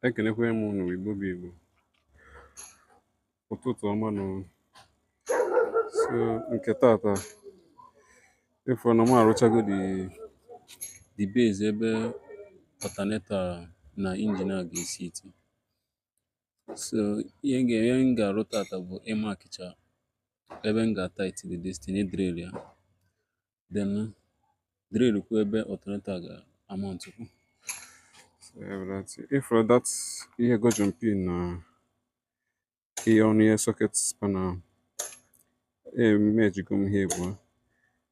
Ekenekwa m unu Igbo bụ Igbo. Ụtụtụ ọma nụ. So nke tata ịfụ na m arụchago the base ebe alternator na engine a ga-esi iti. So ihe m ga-arụ tata bụ ịmakịcha ebe m ga-atight the destiny drill ya, then drill kwa ebe alternator ga-amount kwa. If that ihe gojum pin na ihe ọnụ ihe socket spanner emejigo m ihe abụọ.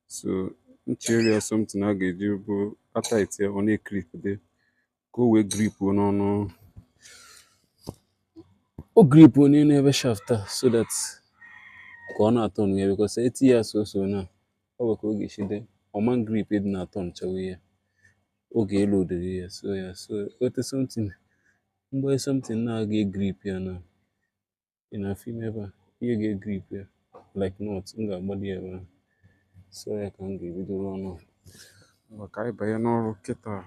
So ncheri ya something a ga-eji bụ atight ya ọ na-ekrip dị ka o wee grip n'ọnụ, o grip n'elu ebe shaft a, so that ka ọ na-atọ ya, because eti ya so na ọ bụ ka ọ ga-esi dị ọma grip dị na-atọ nchawa ya oge elu odiri ya. So ote something mgbe something na-aga grip ya na ị na-afụ ime ebe a ihe ga-egrip ya like nut, m ga-agbali ya ebe ahụ. So ya ka m ga-ebido ọnụ maka anyị banye n'ọrụ kịta.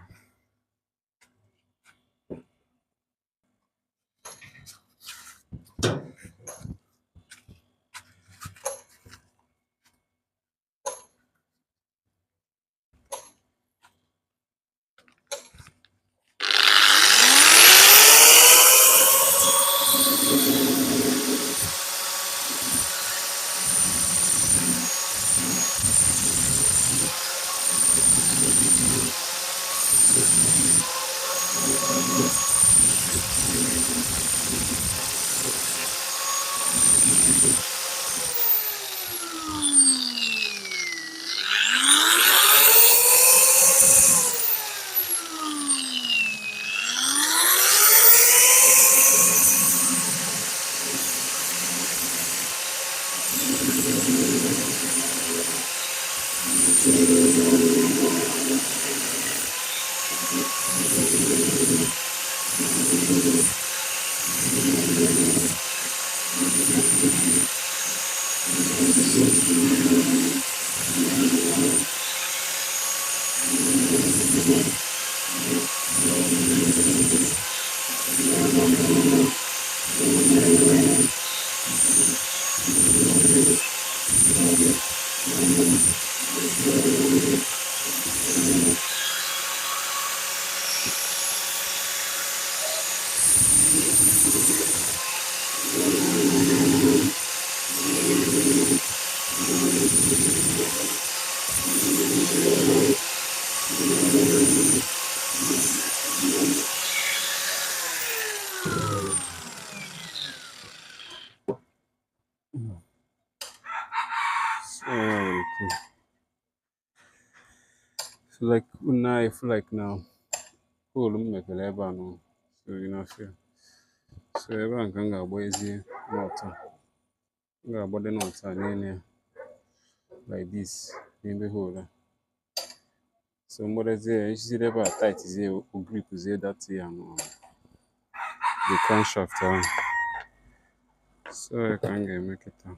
So like now I feel like now hole m mepere ebe a nọ, so you know feel. So ebe a nke m ga-agba ezi nọt, m ga-agbado nọt a n'elu ya like this n'ime hole a. So mgbadazie ya ejiziri ebe a tight zie o grip zie that ya no the crankshaft ahụ. So ya ka m ga-eme kịta.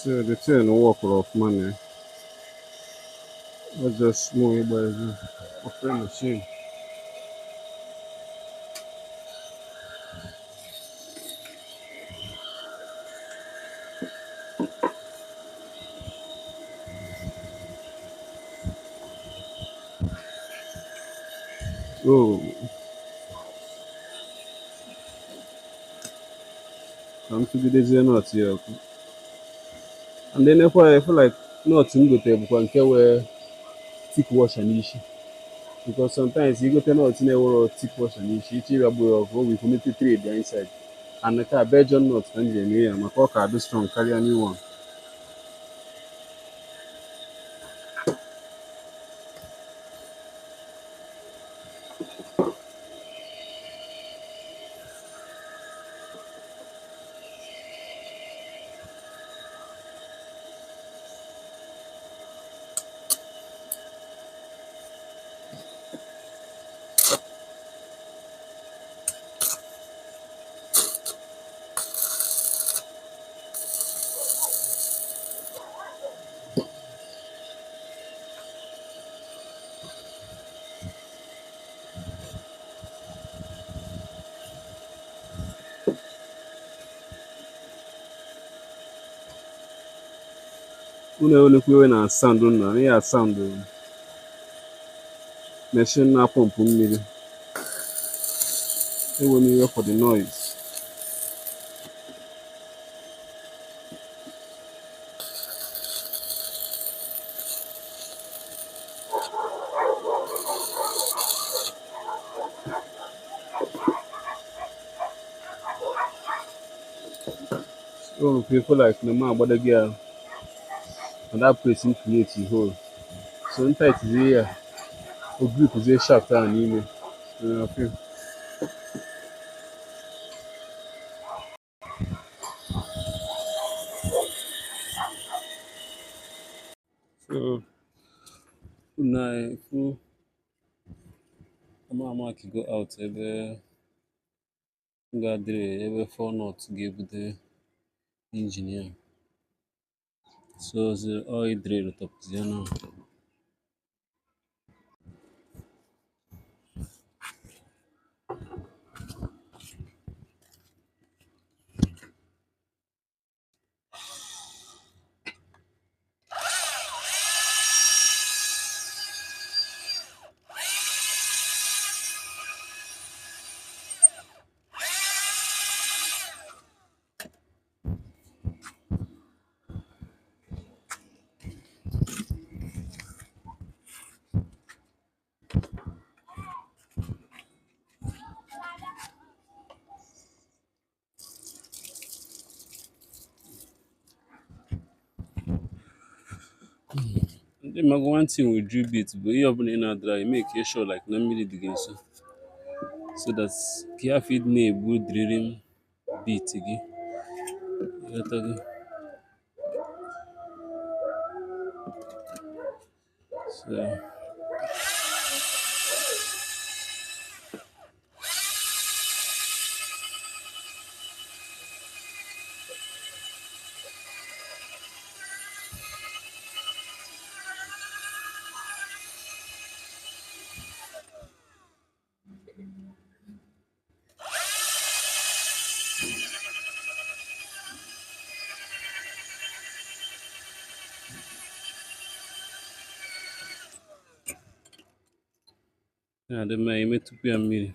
So the thing work off money. I just move by the open machine. Oh, I'm to be the not here. And then if I feel like not in good table can care where thick washer n'ishi, because sometimes you go tell nut na-enwero thick washer n'ishi iche ịghagbu ya ọgụ o nwere ike mete trade ya inside, and nke a Belgian nut ka m ji eme ya maka ọ ka adị strong karịa new one. Unu enwekwa iwe na sound na ya sound machine na-apọmpụ mmiri. Enwe m iwe for the noise. So people like no man agbada gị ahụ and that place you create a hole. So ntight here o grip zie shaft ahụ n'ime. Okay. So na ifu ama ka go out ebe ga-adịrị ebe 4 knot ga-ebude engine ya. So the oil drill tọpụzi ya now. Ndị mago one thing with drill bit bụ ihe ọbụla ị na-adra you make sure like na mmiri dị gị nso, so that ka ya fit na-egbu drilling bit gị. Ịghọtago? So na-adị mma emetụkwu ya mmiri.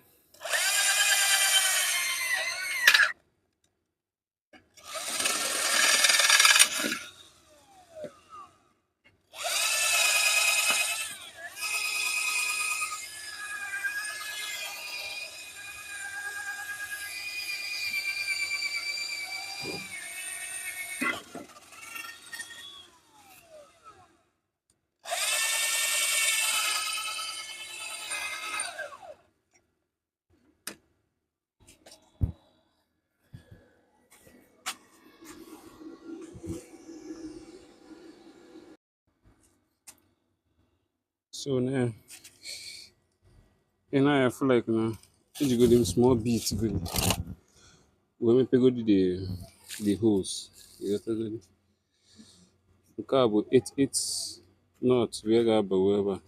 So now I feel like na iji go them small bit good. We mepegodi the holes. Ịghọtago? Nke a bụ 88 knot wee ga-aba wee ebe a.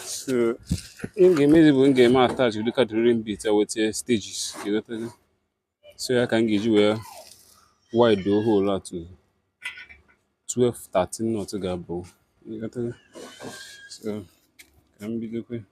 So m ga-emezi bụ m ga-eme attach dịka drilling bit a weta stages. Ịghọtago? So ya ka m ga-eji wee wide the hole a to 12-13 knot ga-abụ. Ịghọtago? So ka m bidokwe.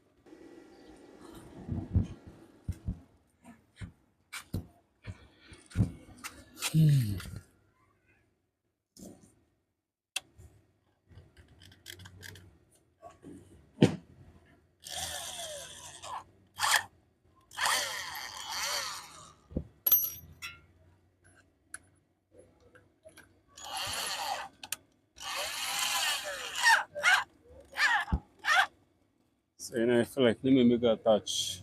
So you know, I feel like let me make attach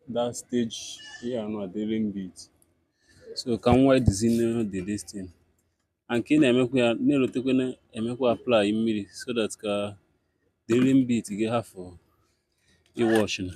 that stage here and the rim bit. So can wide the this thing. And ka ị na-emekwa ya na-erotekwa na-emekwa apply mmiri so that ka the rim bit ga-ahafụ iwash na.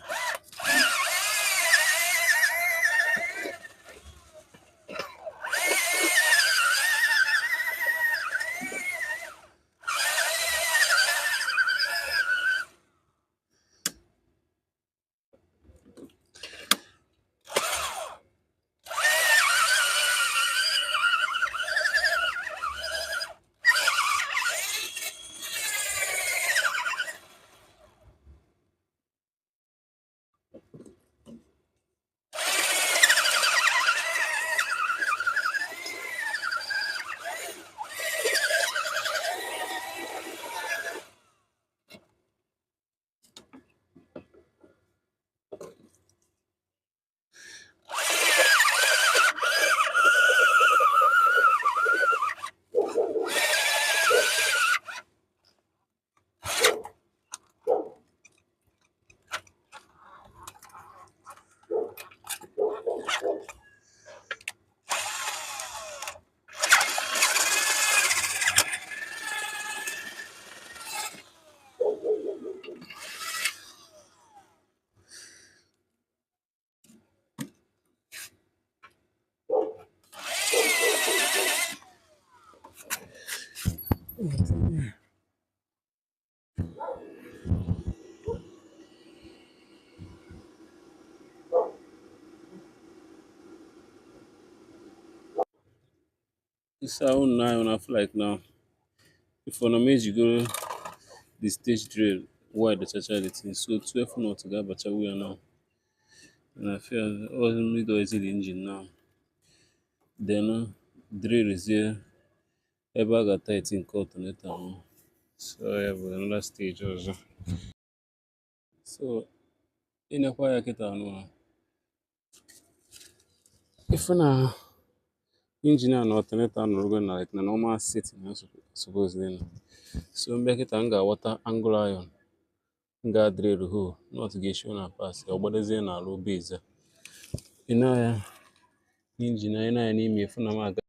This own now and I feel like now if on a you go the stage drill wide the chacha the thing so 12 knots to get bacha we are now. And I feel all middle is the engine now. Then drill is here. Ebe a ga-tighten nke alternator ahụ. So ya bụ another stage ọzọ. So ịnekwa ya kịta anụ a. Ife na engine a na alternator anọrọgo na like na normal setting na supposedly na. So mbịa kịta m ga-awọta angle iron. M ga-drill hole. Not ga-eshow na pass. Ọ gbadozie n'ala base a. Ị na ya engine a ị na ya n'ime ife na m aga